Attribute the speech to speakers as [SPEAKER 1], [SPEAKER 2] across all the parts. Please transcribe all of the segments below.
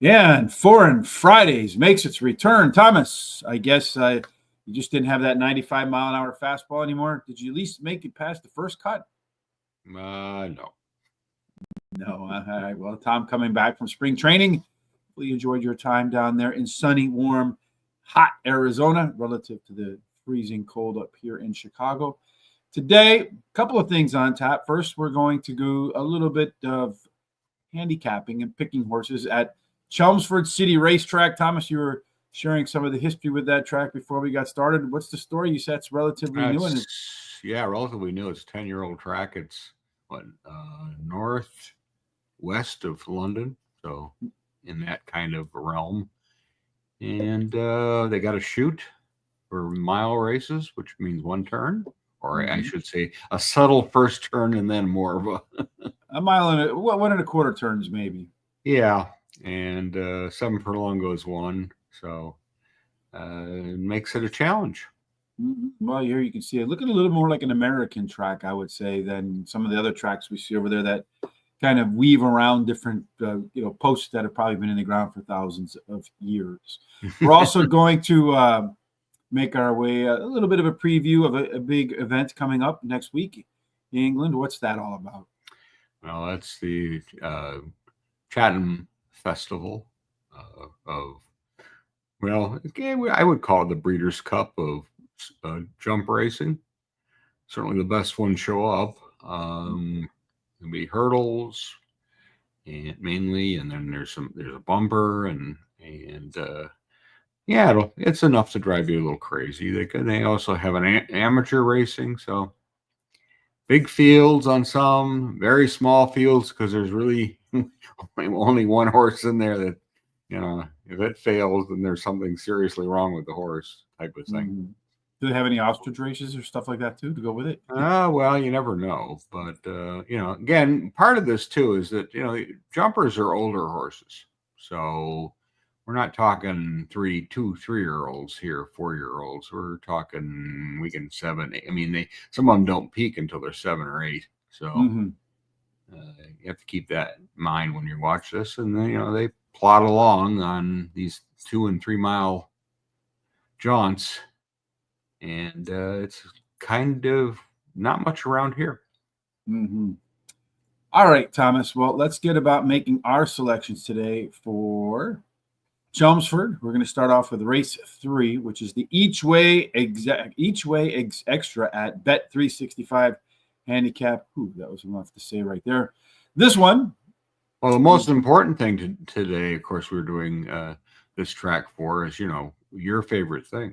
[SPEAKER 1] Yeah, and Foreign Fridays makes its return. Thomas, I guess you just didn't have that 95-mile-an-hour fastball anymore. Did you at least make it past the first cut?
[SPEAKER 2] No.
[SPEAKER 1] No. All right. Well, Tom, coming back from spring training, hopefully you enjoyed your time down there in sunny, warm, hot Arizona relative to the freezing cold up here in Chicago. Today, a couple of things on tap. First, we're going to do a little bit of handicapping and picking horses at Chelmsford City Racetrack. Thomas, you were sharing some of the history with that track before we got started. What's the story? You said it's relatively new.
[SPEAKER 2] Relatively new. It's a 10-year-old track. It's northwest of London, so in that kind of realm. And they got a chute for mile races, which means one turn, or I should say a subtle first turn and then more of
[SPEAKER 1] a mile and 1.25 turns maybe.
[SPEAKER 2] Yeah, and 7 furlong goes one, so it makes it a challenge.
[SPEAKER 1] Well, here you can see it looking a little more like an American track, I would say, than some of the other tracks we see over there that kind of weave around different posts that have probably been in the ground for thousands of years. We're also going to make our way a little bit of a preview of a big event coming up next week in England. What's that all about?
[SPEAKER 2] Well, that's the Cheltenham Festival I would call it the Breeders' Cup of jump racing. Certainly the best ones show up. There'll be hurdles, and mainly, and then there's a bumper, and it's enough to drive you a little crazy. They also have an amateur racing, so big fields on some, very small fields because there's really only one horse in there that, if it fails, then there's something seriously wrong with the horse type of thing.
[SPEAKER 1] Do they have any ostrich races or stuff like that too to go with it?
[SPEAKER 2] Well, you never know. But, again, part of this too is that, jumpers are older horses. So we're not talking 2, 3-year-olds here, 4-year-olds. We're talking weekend 7, 8. I mean, some of them don't peak until they're 7 or 8. So you have to keep that in mind when you watch this. And then, they plod along on these 2 and 3 mile jaunts. And it's kind of not much around here.
[SPEAKER 1] All right, Thomas. Well, let's get about making our selections today for Chelmsford. We're going to start off with race 3, which is the each way extra at Bet365 Handicap. That was enough to say right there. This one.
[SPEAKER 2] Well, the most important thing today, of course, we're doing this track for is, your favorite thing.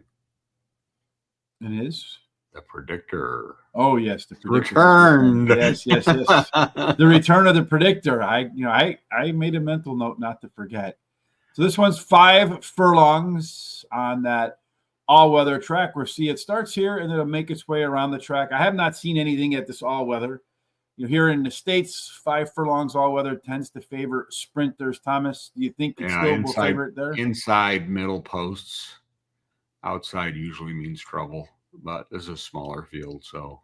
[SPEAKER 1] It is
[SPEAKER 2] the predictor.
[SPEAKER 1] Oh yes, the predictor
[SPEAKER 2] returned.
[SPEAKER 1] Yes. The return of the predictor. I made a mental note not to forget. So this one's 5 furlongs on that all-weather track. We'll see it starts here and it'll make its way around the track. I have not seen anything at this all-weather. Here in the States, 5 furlongs all-weather tends to favor sprinters. Thomas, do you think it still will favor it there?
[SPEAKER 2] Inside middle posts. Outside usually means trouble, but this is a smaller field. So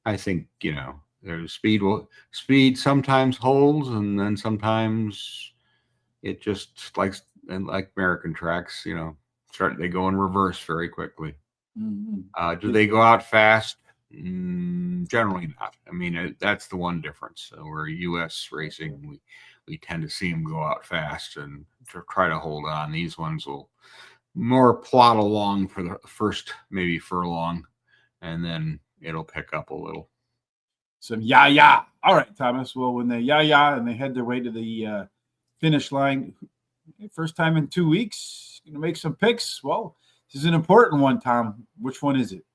[SPEAKER 2] I think, there's speed sometimes holds, and then sometimes it just like American tracks, they go in reverse very quickly. Do they go out fast? Generally not. I mean, that's the one difference. Where U.S. racing, we tend to see them go out fast and to try to hold on. These ones will more plod along for the first maybe furlong, and then it'll pick up a little.
[SPEAKER 1] Some yeah. All right, Thomas. Well, when they yeah and they head their way to the finish line, first time in 2 weeks, going to make some picks. Well, this is an important one, Tom. Which one is it?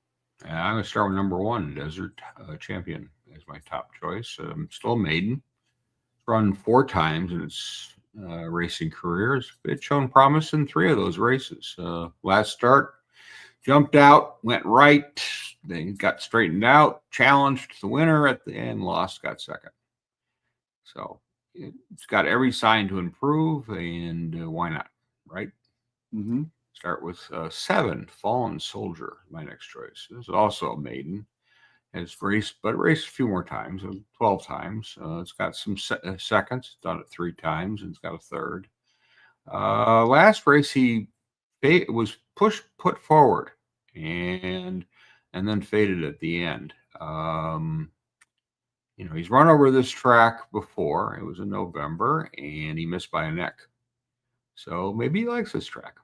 [SPEAKER 2] I'm going to start with number 1, Desert Champion is my top choice. Still maiden. Run 4 times in its racing career. It's shown promise in 3 of those races. Last start, jumped out, went right, then got straightened out, challenged the winner at the end, lost, got second. So it's got every sign to improve, and why not, right? Start with 7, Fallen Soldier, my next choice. This is also a maiden. It's raced a few more times, 12 times. It's got some seconds. It's done it 3 times, and it's got a third. Last race he was put forward and then faded at the end. He's run over this track before. It was in November, and he missed by a neck. So maybe he likes this track.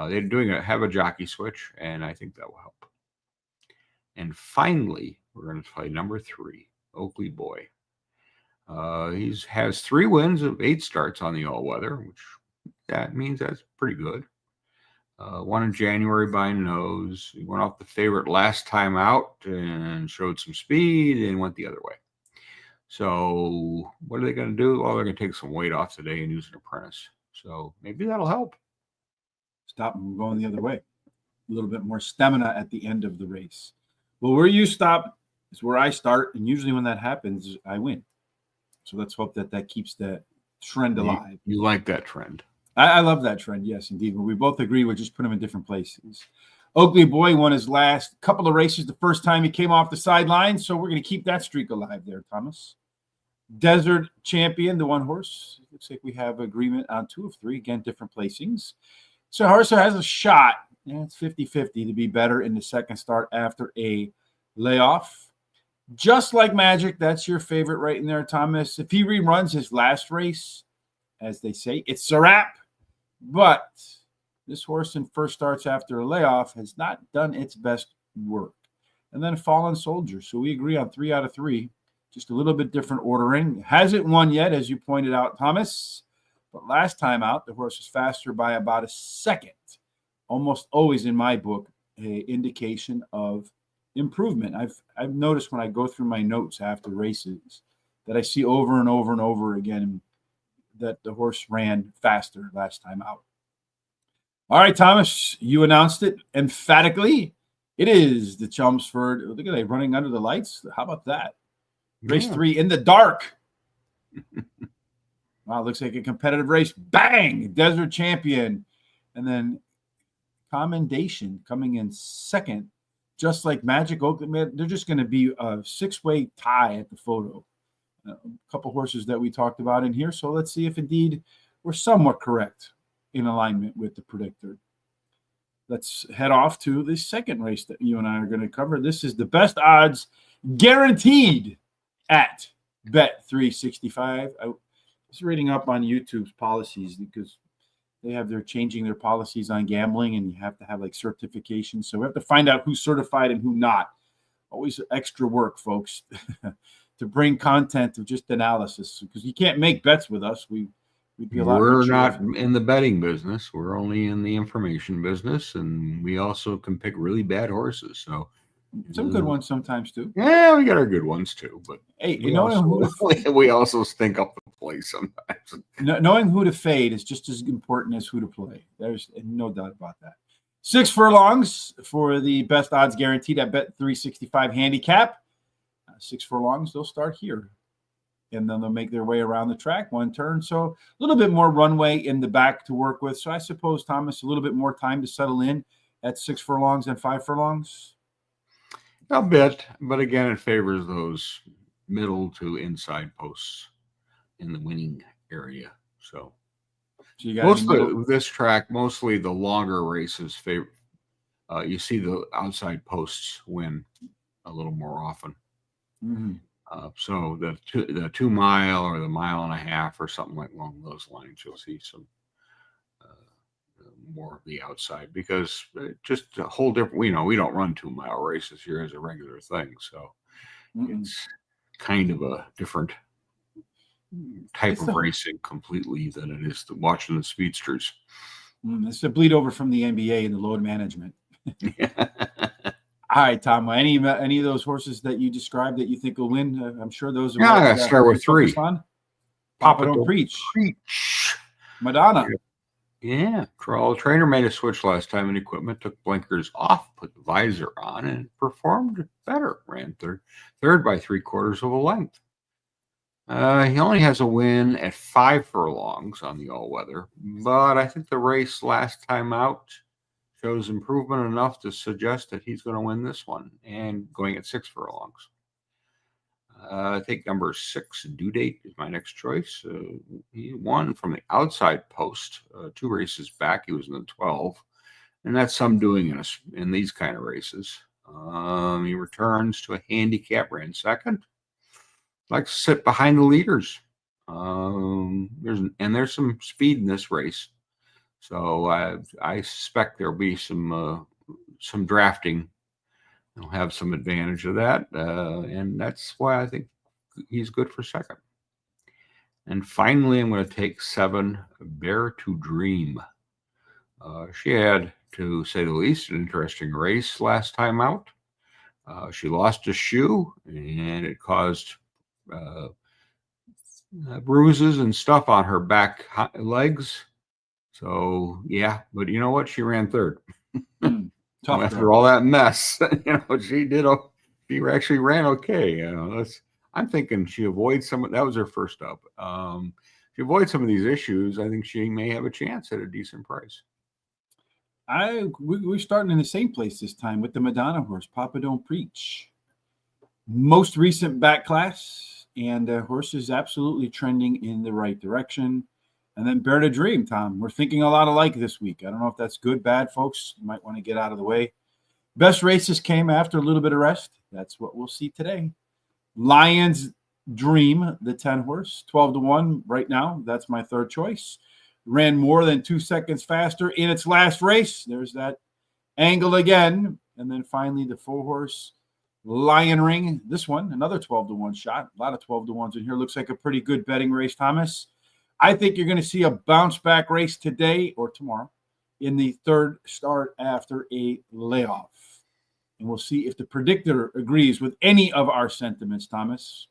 [SPEAKER 2] They're have a jockey switch, and I think that will help. And finally, we're going to play number 3, Oakley Boy. He has 3 wins of 8 starts on the all-weather, which that means that's pretty good. Won in January by nose. He went off the favorite last time out and showed some speed and went the other way. So what are they going to do? Well, they're going to take some weight off today and use an apprentice. So maybe that'll help.
[SPEAKER 1] Stop him going the other way. A little bit more stamina at the end of the race. Well, where you stop is where I start, and usually when that happens, I win. So let's hope that keeps that trend alive.
[SPEAKER 2] You like that trend?
[SPEAKER 1] I love that trend, yes, indeed. But we both agree we'll just put him in different places. Oakley Boy won his last couple of races the first time he came off the sideline, so we're going to keep that streak alive there, Thomas. Desert Champion, the one horse. Looks like we have agreement on 2 of 3. Again, different placings. So horse has a shot. Yeah, it's 50-50 to be better in the second start after a layoff. Just like Magic, that's your favorite right in there, Thomas. If he reruns his last race, as they say, it's a wrap. But this horse in first starts after a layoff has not done its best work. And then Fallen Soldier. So we agree on 3 out of 3. Just a little bit different ordering. Hasn't won yet, as you pointed out, Thomas. But last time out, the horse was faster by about a second. Almost always in my book, an indication of improvement. I've noticed when I go through my notes after races that I see over and over and over again that the horse ran faster last time out. All right, Thomas, you announced it emphatically. It is the Chelmsford. Look at that, running under the lights. How about that? Race 3 in the dark. Wow, looks like a competitive race. Bang! Desert Champion. And then Commendation coming in second, just like Magic Oakley. They're just going to be a 6-way tie at the photo. A couple horses that we talked about in here. So let's see if indeed we're somewhat correct in alignment with the predictor. Let's head off to the second race that you and I are going to cover. This is the best odds guaranteed at Bet365. I was reading up on YouTube's policies because they're changing their policies on gambling, and you have to have like certification. So we have to find out who's certified and who not. Always extra work, folks, to bring content of just analysis, because you can't make bets with us. We'd be a lot.
[SPEAKER 2] We're not in the betting business. We're only in the information business, and we also can pick really bad horses. So
[SPEAKER 1] some good ones sometimes too.
[SPEAKER 2] Yeah, we got our good ones too. But
[SPEAKER 1] hey,
[SPEAKER 2] we also stink up the play sometimes.
[SPEAKER 1] Knowing who to fade is just as important as who to play. There's no doubt about that. 6 furlongs for the best odds guaranteed at Bet365 Handicap. 6 furlongs, they'll start here. And then they'll make their way around the track, 1 turn. So a little bit more runway in the back to work with. So I suppose, Thomas, a little bit more time to settle in at 6 furlongs than 5 furlongs?
[SPEAKER 2] A bit, but again, it favors those middle to inside posts in the winning area. So
[SPEAKER 1] you got
[SPEAKER 2] this track, mostly the longer races favor. You see the outside posts win a little more often.
[SPEAKER 1] Mm-hmm.
[SPEAKER 2] So the 2 mile or the 1.5 miles or something like along those lines, you'll see some more of the outside, because just a whole different. We don't run 2 mile races here as a regular thing, so it's kind of a different type of racing completely than it is watching the speedsters.
[SPEAKER 1] It's a bleed over from the NBA and the load management. All right, Tom. Any of those horses that you described that you think will win? I'm sure those are.
[SPEAKER 2] Yeah, start with 3.
[SPEAKER 1] Papa Don't Preach. Madonna.
[SPEAKER 2] Yeah, Crawl trainer made a switch last time in equipment, took blinkers off, put the visor on, and performed better. Ran third by 3/4 of a length. He only has a win at 5 furlongs on the all-weather, but I think the race last time out shows improvement enough to suggest that he's going to win this one, and going at 6 furlongs. I think number 6, Due Date, is my next choice. He won from the outside post 2 races back. He was in the 12, and that's some doing in these kind of races. He returns to a handicap, ran second. Likes to sit behind the leaders. There's some speed in this race, so I suspect there'll be some drafting. He'll have some advantage of that, and that's why I think he's good for second. And finally, I'm going to take 7, Bear to Dream. She had, to say the least, an interesting race last time out. She lost a shoe, and it caused bruises and stuff on her back legs. So, yeah, but you know what? She ran third.
[SPEAKER 1] Tough
[SPEAKER 2] After
[SPEAKER 1] girl.
[SPEAKER 2] all that mess, she actually ran okay. I'm thinking she avoids that was her first up. She avoids some of these issues. I think she may have a chance at a decent price.
[SPEAKER 1] We're starting in the same place this time with the Madonna horse, Papa Don't Preach. Most recent back class, and horse is absolutely trending in the right direction. And then Bear to Dream, Tom. We're thinking a lot alike this week. I don't know if that's good, bad, folks. You might want to get out of the way. Best races came after a little bit of rest. That's what we'll see today. Lion's Dream, the 10 horse, 12-1 right now. That's my third choice. Ran more than 2 seconds faster in its last race. There's that angle again. And then finally the 4 horse Lion Ring. This one, another 12-1 shot. A lot of 12-1s in here. Looks like a pretty good betting race, Thomas. I think you're going to see a bounce back race today or tomorrow in the third start after a layoff. And we'll see if the predictor agrees with any of our sentiments, Thomas.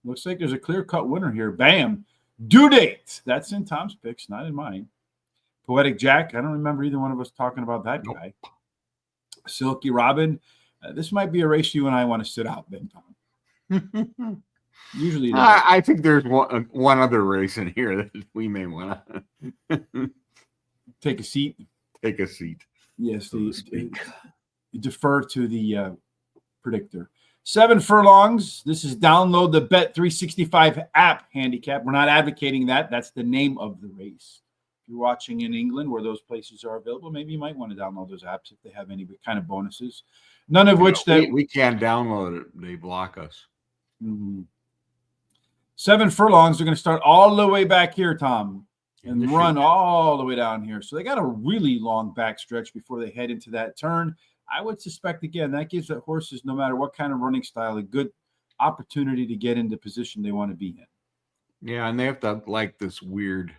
[SPEAKER 1] Looks like there's a clear-cut winner here. Bam. Due Date. That's in Tom's picks, not in mine. Poetic Jack. I don't remember either one of us talking about that guy. Silky Robin. This might be a race you and I want to sit out, then, Tom. Usually,
[SPEAKER 2] I think there's one other race in here that we may want to
[SPEAKER 1] take a seat.
[SPEAKER 2] Take a seat.
[SPEAKER 1] Yes, defer to the predictor. 7 furlongs. This is download the Bet365 app handicap. We're not advocating that. That's the name of the race. If you're watching in England where those places are available, maybe you might want to download those apps if they have any kind of bonuses. None of which
[SPEAKER 2] we can't download it. They block us.
[SPEAKER 1] Mm-hmm. 7 furlongs are going to start all the way back here, Tom, and run all the way down here. So they got a really long back stretch before they head into that turn. I would suspect, again, that gives the horses, no matter what kind of running style, a good opportunity to get into position they want to be in.
[SPEAKER 2] Yeah, and they have to like this weird.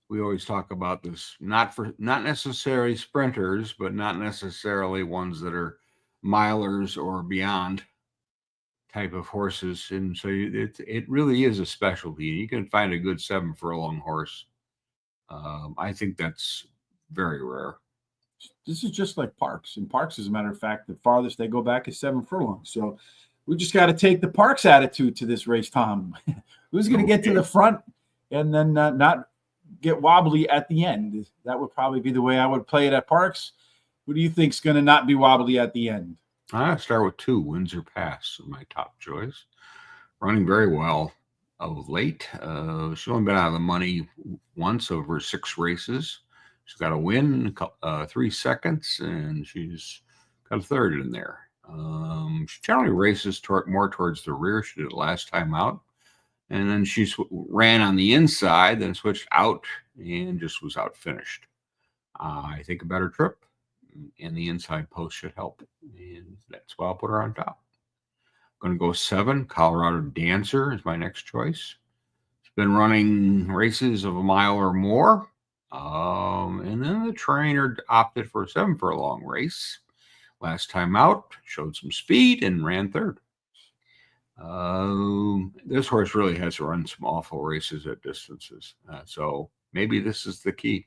[SPEAKER 2] We always talk about this, not necessarily sprinters, but not necessarily ones that are milers or beyond type of horses, and so it really is a specialty. You can find a good 7 furlong horse. I think that's very rare.
[SPEAKER 1] This is just like Parks. And Parks, as a matter of fact, the farthest they go back is 7 furlongs. So we just got to take the Parks attitude to this race, Tom. Who's going to get to the front and then not get wobbly at the end? That would probably be the way I would play it at Parks. Who do you think is going to not be wobbly at the end?
[SPEAKER 2] I start with 2, Windsor Pass, my top choice. Running very well of late. She's only been out of the money once over 6 races. She's got a win, 3 seconds, and she's got a third in there. She generally races more towards the rear. She did it last time out. And then she ran on the inside, then switched out, and just was out finished. I think a better trip. And the inside post should help. And that's why I'll put her on top. I'm going to go 7. Colorado Dancer is my next choice. She's been running races of a mile or more. And then the trainer opted for a 7 furlong race. Last time out, showed some speed and ran third. This horse really has run some awful races at distances. So maybe this is the key.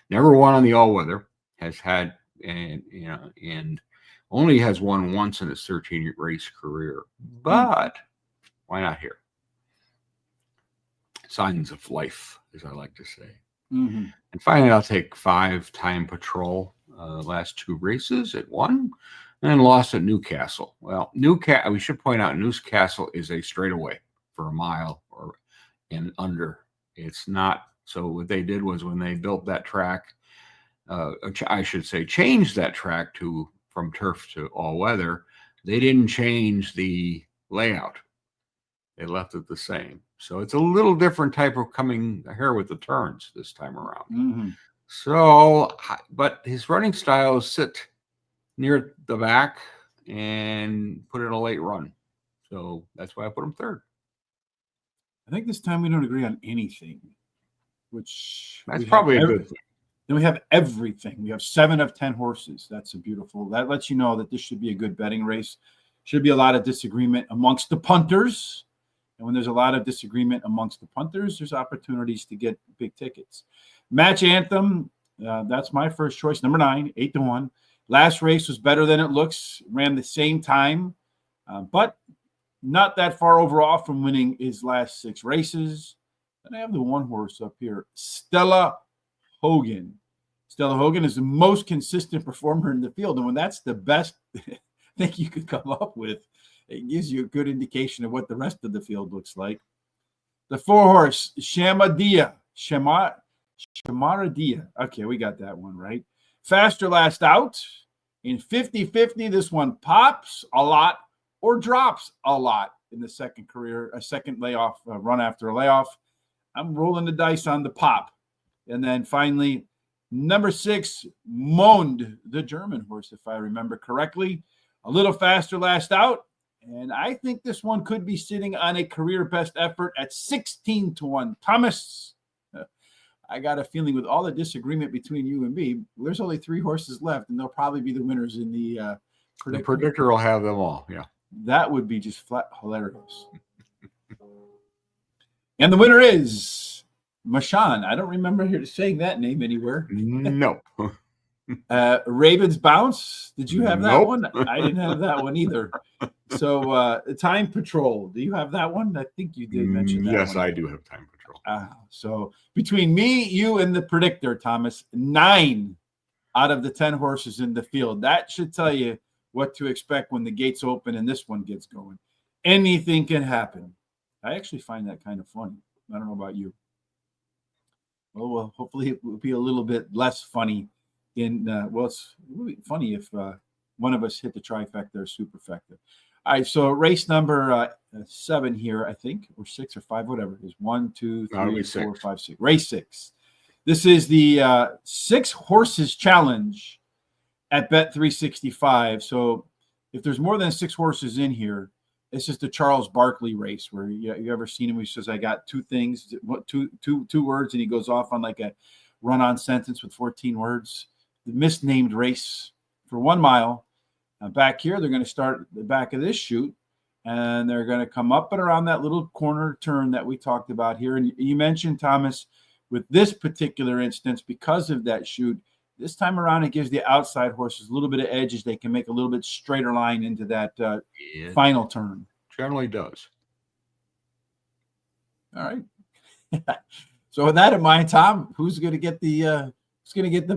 [SPEAKER 2] Never won on the all-weather. Has had and only has won once in his 13 race career. But why not here? Signs of life, as I like to say.
[SPEAKER 1] Mm-hmm.
[SPEAKER 2] And finally, I'll take 5 Time Patrol. Last 2 races at 1. and then lost at Newcastle. Well, we should point out Newcastle is a straightaway for a mile or and under. It's not. So what they did was when they built that track, I should say, changed that track from turf to all weather. They didn't change the layout. They left it the same. So it's a little different type of coming here with the turns this time around.
[SPEAKER 1] Mm-hmm.
[SPEAKER 2] So, but his running style is sit near the back and put in a late run. So that's why I put him third.
[SPEAKER 1] I think this time we don't agree on anything, which
[SPEAKER 2] that's probably a good thing.
[SPEAKER 1] Then we have everything. We have 7 of 10 horses. That's a beautiful. That lets you know that this should be a good betting race. Should be a lot of disagreement amongst the punters. And when there's a lot of disagreement amongst the punters, there's opportunities to get big tickets. Match Anthem, that's my first choice. Number 9, 8-1. Last race was better than it looks. Ran the same time, but not that far overall from winning his last 6 races. Then I have the 1 horse up here, Stella Hogan. Stella Hogan is the most consistent performer in the field. And when that's the best thing you could come up with, it gives you a good indication of what the rest of the field looks like. The 4 horse, Shamaradia. Okay, we got that one right. Faster last out. In 50-50, this one pops a lot or drops a lot in the second layoff, run after a layoff. I'm rolling the dice on the pop. And then finally, number 6, Mond, the German horse, if I remember correctly. A little faster last out. And I think this one could be sitting on a career best effort at 16-1. Thomas, I got a feeling with all the disagreement between you and me, there's only 3 horses left, and they'll probably be the winners in the predictor.
[SPEAKER 2] The predictor will have them all, yeah.
[SPEAKER 1] That would be just flat hilarious. And the winner is Mashan. I don't remember saying that name anywhere.
[SPEAKER 2] No.
[SPEAKER 1] Ravens Bounce. Did you have that
[SPEAKER 2] Nope.
[SPEAKER 1] one? I didn't have that one either. So Time Patrol. Do you have that one? I think you did mention that.
[SPEAKER 2] Yes,
[SPEAKER 1] one.
[SPEAKER 2] I do have Time Patrol.
[SPEAKER 1] So between me, you, and the predictor, Thomas, 9 out of the 10 horses in the field. That should tell you what to expect when the gates open and this one gets going. Anything can happen. I actually find that kind of funny. I don't know about you. Well, hopefully it will be a little bit less funny. It's really funny if one of us hit the trifecta or superfecta. All right, so race number 7 here, I think, or 6 or 5, whatever it is. 1, 2, 3, 4, 5, 6. Race 6. This is the 6 horses challenge at Bet365. So if there's more than 6 horses in here, it's just a Charles Barkley race where you ever seen him? He says, I got 2 things, two words, and he goes off on like a run-on sentence with 14 words. The misnamed race for 1 mile. Back here, they're going to start the back of this chute, and they're going to come up and around that little corner turn that we talked about here. And you mentioned, Thomas, with this particular instance, because of that chute, this time around, it gives the outside horses a little bit of edges. They can make a little bit straighter line into that final turn.
[SPEAKER 2] Generally does.
[SPEAKER 1] All right. So with that in mind, Tom, who's going to get the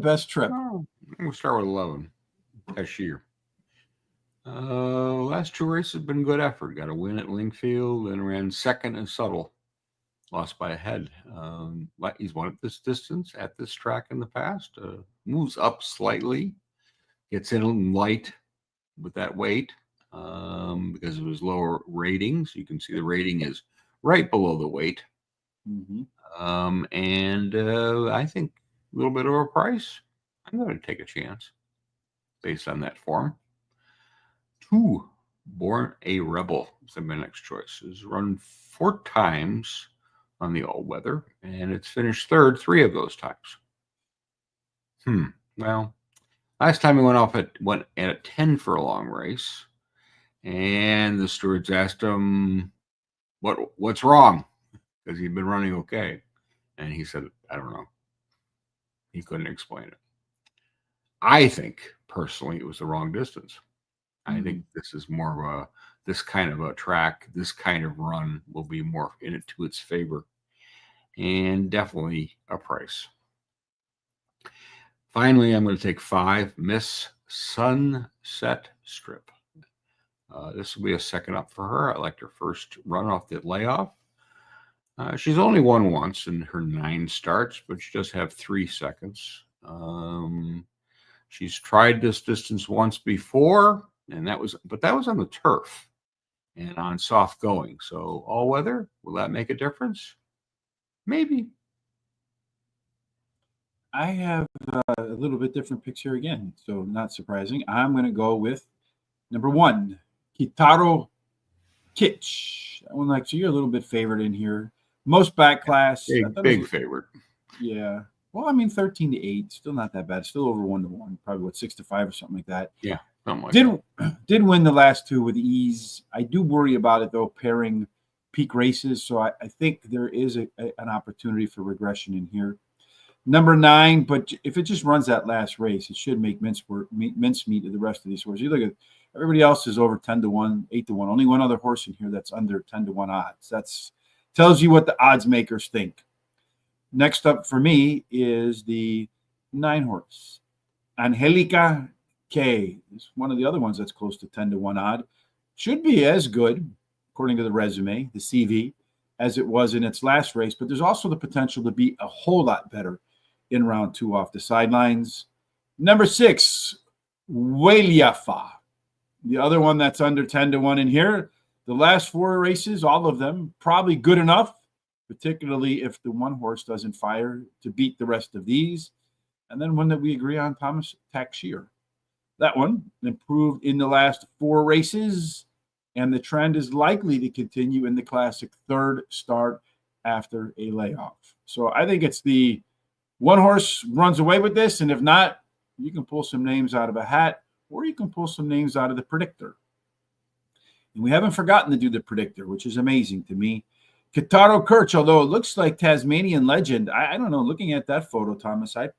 [SPEAKER 1] best trip?
[SPEAKER 2] We'll start with 11. Cashier. Last 2 races have been good effort. Got a win at Linkfield and ran second in Subtle. Lost by a head. He's won at this distance at this track in the past. Moves up slightly. Gets in light with that weight because of his lower ratings. You can see the rating is right below the weight.
[SPEAKER 1] Mm-hmm.
[SPEAKER 2] And I think a little bit of a price. I'm going to take a chance based on that form. 2, Born a Rebel is my next choice. It's run 4 times on the all-weather, and it's finished 3rd 3 of those times. Well, last time he went at a 10 for a long race, and the stewards asked him what's wrong because he'd been running okay, and he said, I don't know. He couldn't explain it. I think personally it was the wrong distance. I think this is more of this kind of a track, this kind of run will be more in it to its favor, and definitely a price. Finally, I'm going to take 5, Miss Sunset Strip. This will be a second up for her. I liked her first run off the layoff. She's only won once in her 9 starts, but she does have 3 seconds. She's tried this distance once before, and that was on the turf and on soft going. So all weather, will that make a difference? Maybe.
[SPEAKER 1] I have a little bit different picture again, so not surprising. I'm going to go with number 1, Kitaro Kitsch. That one, like, so you're a little bit favored in here. Most back class.
[SPEAKER 2] Big favorite.
[SPEAKER 1] Yeah. Well, I mean, 13-8, still not that bad. Still over 1-1, probably 6-5 or something like that.
[SPEAKER 2] Yeah, something like that.
[SPEAKER 1] Did win the last 2 with ease. I do worry about it though, pairing peak races. So I think there is an opportunity for regression in here. Number 9, but if it just runs that last race, it should make mincemeat of the rest of these horses. You look at everybody else is over 10-1, 8-1. Only one other horse in here that's under 10-1 odds. That's tells you what the odds makers think. Next up for me is the 9 horse, Angelica K. It's one of the other ones that's close to 10-1 odd. Should be as good, according to the resume, the CV, as it was in its last race, but there's also the potential to be a whole lot better in round 2 off the sidelines. Number 6, Waliafa, the other one that's under 10-1 in here. The last 4 races, all of them, probably good enough, particularly if the one horse doesn't fire to beat the rest of these. And then one that we agree on, Thomas Taxier. That one improved in the last 4 races, and the trend is likely to continue in the classic 3rd start after a layoff. So I think it's the one horse runs away with this, and if not, you can pull some names out of a hat, or you can pull some names out of the predictor. And we haven't forgotten to do the predictor, which is amazing to me. Kitaro Kirch, although it looks like Tasmanian Legend, I don't know, looking at that photo, Thomas, I'd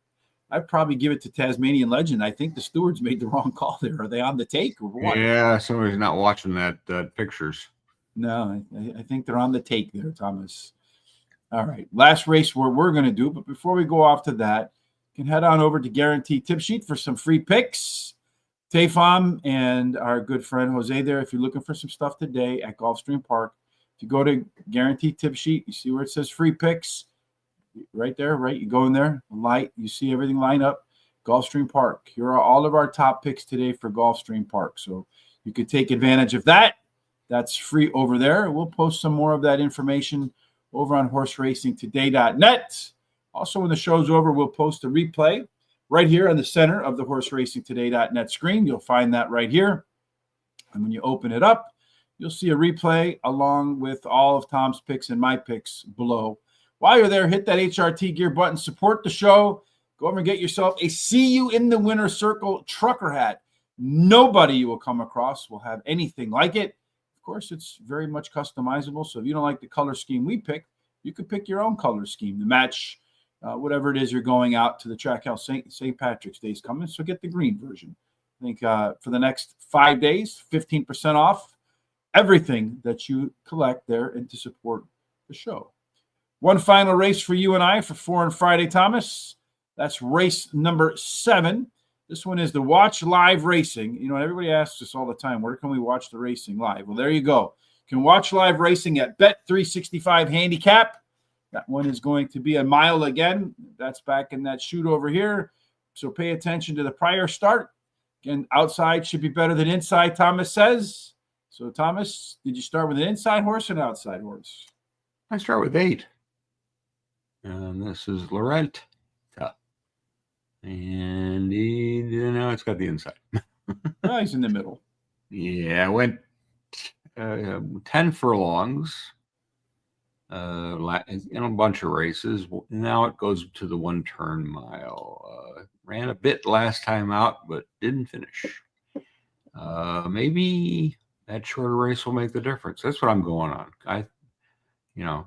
[SPEAKER 1] probably give it to Tasmanian Legend. I think the stewards made the wrong call there. Are they on the take or what?
[SPEAKER 2] Yeah, somebody's not watching that pictures.
[SPEAKER 1] No, I think they're on the take there, Thomas. All right, last race we're going to do, but before we go off to that, you can head on over to Guaranteed Tip Sheet for some free picks. Tafam and our good friend Jose there, if you're looking for some stuff today at Gulfstream Park, if you go to Guaranteed Tip Sheet, you see where it says free picks. Right there, right? You go in there, light, you see everything line up. Gulfstream Park. Here are all of our top picks today for Gulfstream Park. So you could take advantage of that. That's free over there. We'll post some more of that information over on horseracingtoday.net. Also, when the show's over, we'll post a replay right here in the center of the horseracingtoday.net screen. You'll find that right here. And when you open it up, you'll see a replay along with all of Tom's picks and my picks below. While you're there, hit that HRT Gear button, support the show. Go over and get yourself a See You in the Winner Circle trucker hat. Nobody you will come across will have anything like it. Of course, it's very much customizable. So if you don't like the color scheme we pick, you could pick your own color scheme to match whatever it is you're going out to the track house. St. Patrick's Day is coming, so get the green version. I think for the next 5 days, 15% off everything that you collect there and to support the show. One final race for you and I for Foreign Friday, Thomas. That's race number 7. This one is the Watch Live Racing. You know, everybody asks us all the time, where can we watch the racing live? Well, there you go. You can watch live racing at Bet365 Handicap. That one is going to be a mile again. That's back in that chute over here. So pay attention to the prior start. Again, outside should be better than inside, Thomas says. So, Thomas, did you start with an inside horse or an outside horse?
[SPEAKER 2] I start with 8. And this is Laurent. And it's got the inside.
[SPEAKER 1] Oh, he's in the middle.
[SPEAKER 2] Yeah, I went 10 furlongs in a bunch of races. Now it goes to the 1 turn mile. Ran a bit last time out, but didn't finish. Maybe that shorter race will make the difference. That's what I'm going on.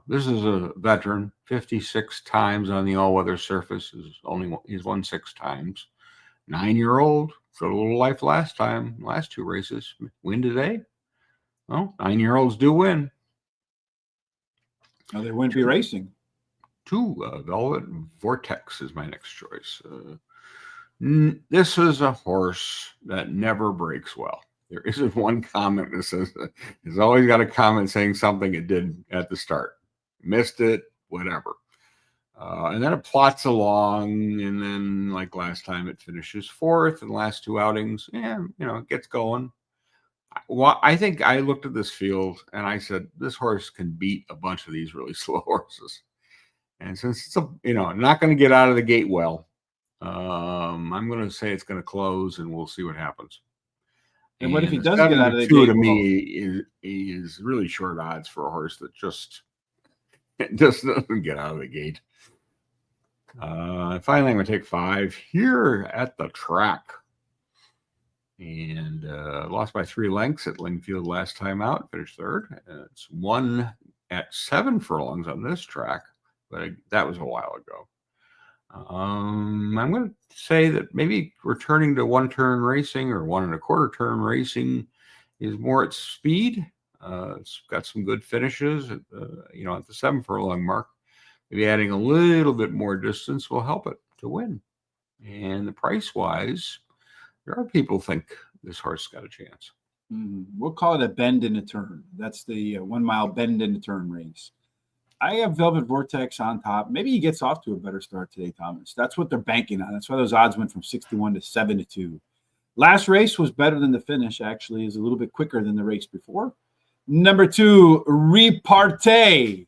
[SPEAKER 2] This is a veteran, 56 times on the all-weather surface. He's won 6 times. 9-year-old, showed a little life last 2 races. Win today? Well, 9-year-olds do win.
[SPEAKER 1] They wouldn't be racing.
[SPEAKER 2] 2, Velvet Vortex is my next choice. This is a horse that never breaks well. There isn't one comment that says it's always got a comment saying something it did at the start. Missed it, whatever. And then it plots along, and then like last time it finishes fourth, and the last two outings, it gets going. Well, I think I looked at this field and I said, this horse can beat a bunch of these really slow horses. And since it's not going to get out of the gate well, I'm going to say it's going to close, and we'll see what happens.
[SPEAKER 1] And what if he
[SPEAKER 2] the
[SPEAKER 1] does get out of the
[SPEAKER 2] 7-2
[SPEAKER 1] gate?
[SPEAKER 2] to me is really short odds for a horse that just doesn't get out of the gate. Finally, I'm going to take 5 here at the track. And lost by 3 lengths at Lingfield last time out, finished third. It's 1 at 7 furlongs on this track, but that was a while ago. I'm going to say that maybe returning to 1-turn racing or 1 1/4 turn racing is more at speed. It's got some good finishes at the 7 furlong mark. Maybe adding a little bit more distance will help it to win. And the price wise, there are people who think this horse got a chance.
[SPEAKER 1] We'll call it a bend in a turn. That's the 1 mile bend in a turn race. I have Velvet Vortex on top. Maybe he gets off to a better start today, Thomas. That's what they're banking on. That's why those odds went from 61 to 7-2. Last race was better than the finish, actually. Is a little bit quicker than the race before. Number 2, Repartee.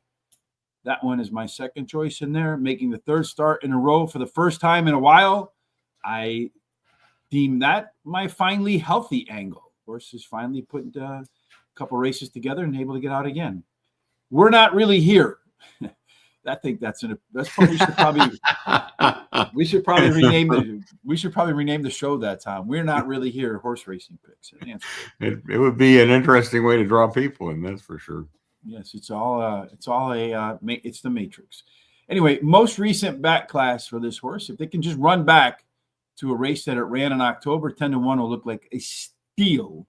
[SPEAKER 1] That one is my second choice in there, making the 3rd start in a row for the first time in a while. I deem that my finally healthy angle. Horse is finally put a couple races together and able to get out again. We're not really here. I think that's we should probably rename the show that time. We're not really here. Horse racing picks.
[SPEAKER 2] It would be an interesting way to draw people in, that's for sure.
[SPEAKER 1] Yes, it's the Matrix. Anyway, most recent back class for this horse, if they can just run back to a race that it ran in October, 10-1 will look like a steal.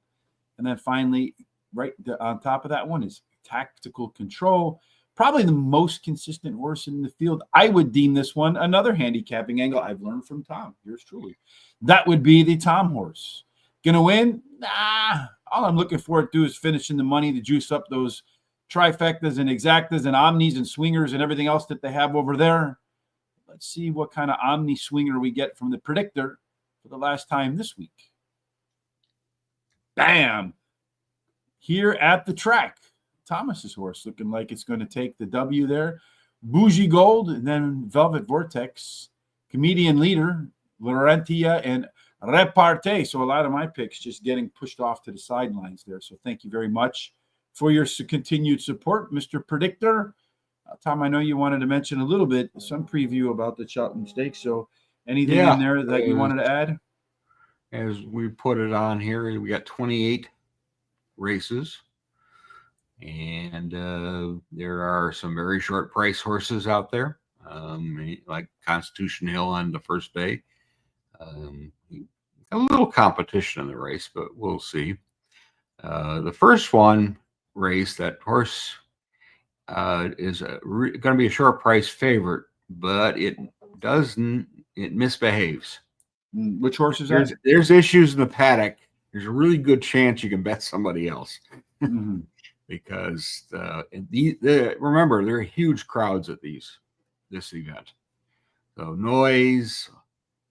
[SPEAKER 1] And then finally, right on top of that one is Tactical Control. Probably the most consistent horse in the field. I would deem this one another handicapping angle I've learned from Tom. Yours truly. That would be the Tom horse. Gonna win? Nah. All I'm looking for to do is finish in the money to juice up those trifectas and exactas and omnis and swingers and everything else that they have over there. Let's see what kind of omni swinger we get from the predictor for the last time this week. Bam! Here at the track, Thomas's horse looking like it's going to take the W there. Bougie Gold, and then Velvet Vortex, Comedian Leader, Laurentia, and Repartee. So a lot of my picks just getting pushed off to the sidelines there. So thank you very much for your continued support, Mr. Predictor. Tom, I know you wanted to mention a little bit, some preview about the Cheltenham Stakes. So anything in there that you wanted to add?
[SPEAKER 2] As we put it on here, we got 28 races. And there are some very short price horses out there, like Constitution Hill on the first day. A little competition in the race, but we'll see. The first one race, that horse is going to be a short price favorite, but it misbehaves.
[SPEAKER 1] Which horse is that?
[SPEAKER 2] There's issues in the paddock. There's a really good chance you can bet somebody else. Mm-hmm. Because remember, there are huge crowds at this event. So noise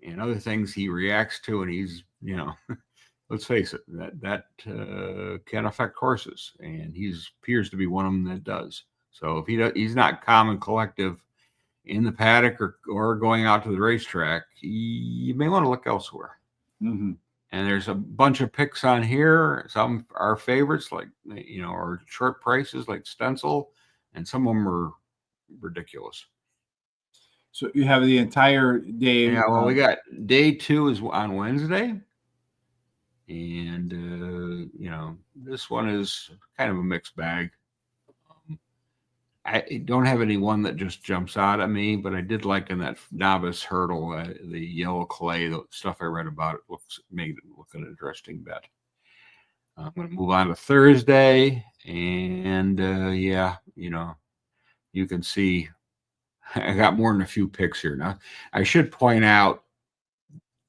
[SPEAKER 2] and other things he reacts to, and he's, let's face it, that can affect horses, and he appears to be one of them that does. So if he's not calm and collective in the paddock or going out to the racetrack, you may want to look elsewhere. Mm-hmm. And there's a bunch of picks on here. Some are favorites, like, or short prices like Stencil, and some of them are ridiculous.
[SPEAKER 1] So you have the entire day.
[SPEAKER 2] Yeah, well, we got day 2 is on Wednesday. And, this one is kind of a mixed bag. I don't have any one that just jumps out at me, but I did like in that novice hurdle, the yellow clay, the stuff I read about it made it look an interesting bet. I'm going to move on to Thursday, and you can see I got more than a few picks here. Now, I should point out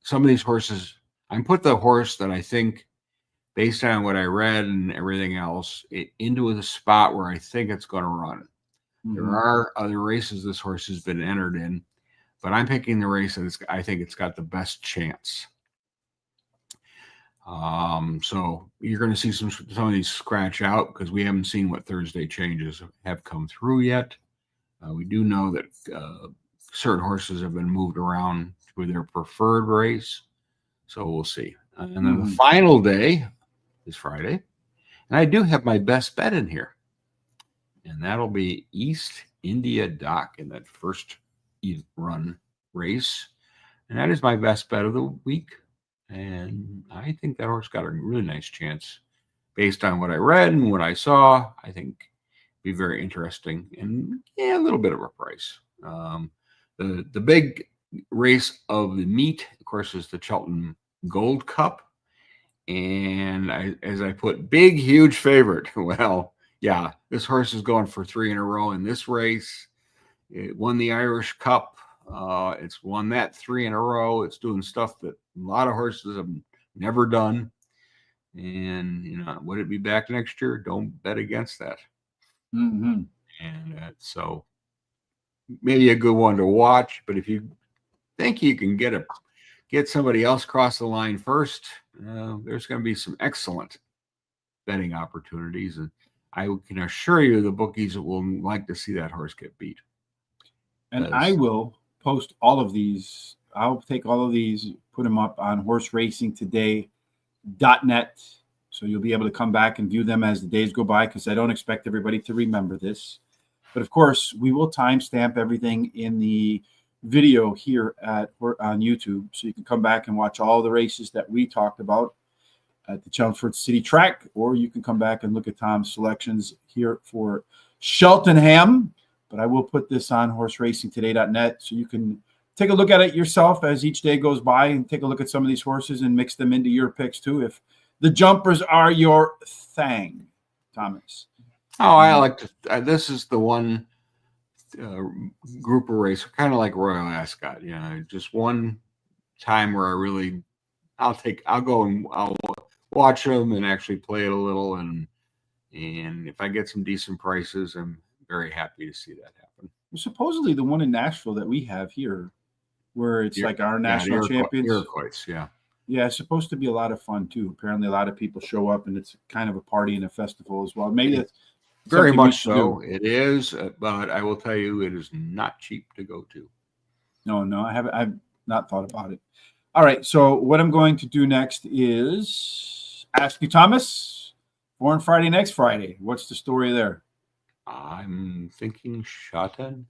[SPEAKER 2] some of these horses, I put the horse that I think, based on what I read and everything else, into the spot where I think it's going to run. There are other races this horse has been entered in, but I'm picking the race that I think it's got the best chance. So you're going to see some of these scratch out because we haven't seen what Thursday changes have come through yet. We do know that certain horses have been moved around to their preferred race, so we'll see. And then the final day is Friday, and I do have my best bet in here, and that'll be East India Dock in that first run race, and that is my best bet of the week. And I think that horse got a really nice chance based on what I read and what I saw. I think be very interesting and a little bit of a price. The big race of the meet, of course, is the Cheltenham Gold Cup. And as I put, big, huge favorite. Well, yeah, this horse is going for 3 in a row in this race. It won the Irish Cup. It's won that 3 in a row. It's doing stuff that a lot of horses have never done. And, would it be back next year? Don't bet against that. And so maybe a good one to watch. But if you think you can get somebody else across the line first, there's going to be some excellent betting opportunities. And I can assure you the bookies will like to see that horse get beat.
[SPEAKER 1] And I will post all of these. I'll take all of these, put them up on horseracingtoday.net. So you'll be able to come back and view them as the days go by, because I don't expect everybody to remember this. But of course, we will timestamp everything in the video here on YouTube. So you can come back and watch all the races that we talked about at the Chelmsford City track, or you can come back and look at Tom's selections here for Cheltenham. But I will put this on horseracingtoday.net so you can take a look at it yourself as each day goes by and take a look at some of these horses and mix them into your picks too, if the jumpers are your thing, Thomas.
[SPEAKER 2] Oh, I like to. This is the one group of race, kind of like Royal Ascot. Just one time where I'll go and I'll watch them and actually play it a little, and if I get some decent prices, I'm very happy to see that happen.
[SPEAKER 1] Supposedly the one in Nashville that we have here, where it's like our national champions.
[SPEAKER 2] Iroquois, yeah.
[SPEAKER 1] Yeah, it's supposed to be a lot of fun too. Apparently, a lot of people show up, and it's kind of a party and a festival as well. Maybe that's
[SPEAKER 2] very much so. It is, but I will tell you, it is not cheap to go to.
[SPEAKER 1] No, I've not thought about it. All right, so what I'm going to do next is ask you, Thomas, Born Friday next Friday. What's the story there?
[SPEAKER 2] I'm thinking Shatan.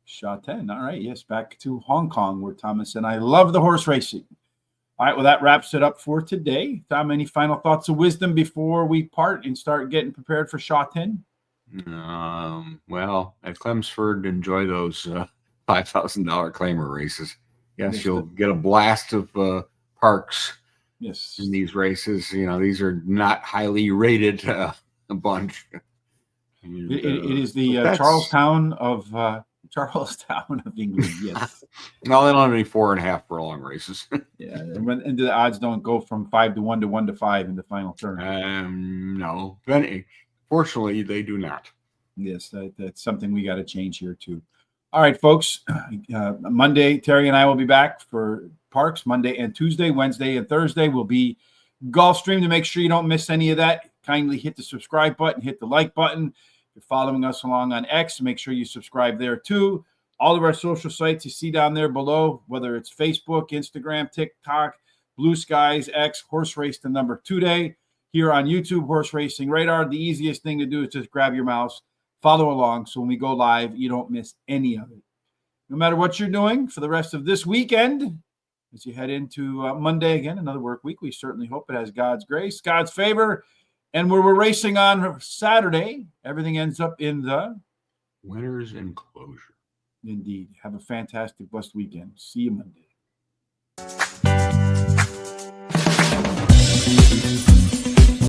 [SPEAKER 1] Shatan. All right, yes, back to Hong Kong, where Thomas and I love the horse racing. All right, well, that wraps it up for today. Tom, any final thoughts of wisdom before we part and start getting prepared for Shatan?
[SPEAKER 2] Well, at Chelmsford, enjoy those $5,000 claimer races. Yes, you'll get a blast of parks.
[SPEAKER 1] Yes,
[SPEAKER 2] in these races. These are not highly rated a bunch. And,
[SPEAKER 1] it is the Charlestown of England. Yes.
[SPEAKER 2] No, they don't have any 4.5 furlong races.
[SPEAKER 1] Yeah, and the odds don't go from 5 to 1 to 1 to 5 in the final turn.
[SPEAKER 2] No, fortunately, they do not.
[SPEAKER 1] Yes, that's something we got to change here too. All right, folks. Monday, Terry and I will be back for Parks. Monday and Tuesday, Wednesday and Thursday will be Gulfstream. To make sure you don't miss any of that, kindly hit the subscribe button, hit the like button. If you're following us along on X, make sure you subscribe there too. All of our social sites you see down there below, whether it's Facebook, Instagram, TikTok, Blue Skies, X, Horse Race the number 2 day. Here on YouTube, Horse Racing Radar, the easiest thing to do is just grab your mouse, follow along, so when we go live, you don't miss any of it. No matter what you're doing for the rest of this weekend, as you head into Monday again, another work week, we certainly hope it has God's grace, God's favor. And where we're racing on Saturday, everything ends up in the
[SPEAKER 2] winner's enclosure.
[SPEAKER 1] Indeed. Have a fantastic, blessed weekend. See you Monday.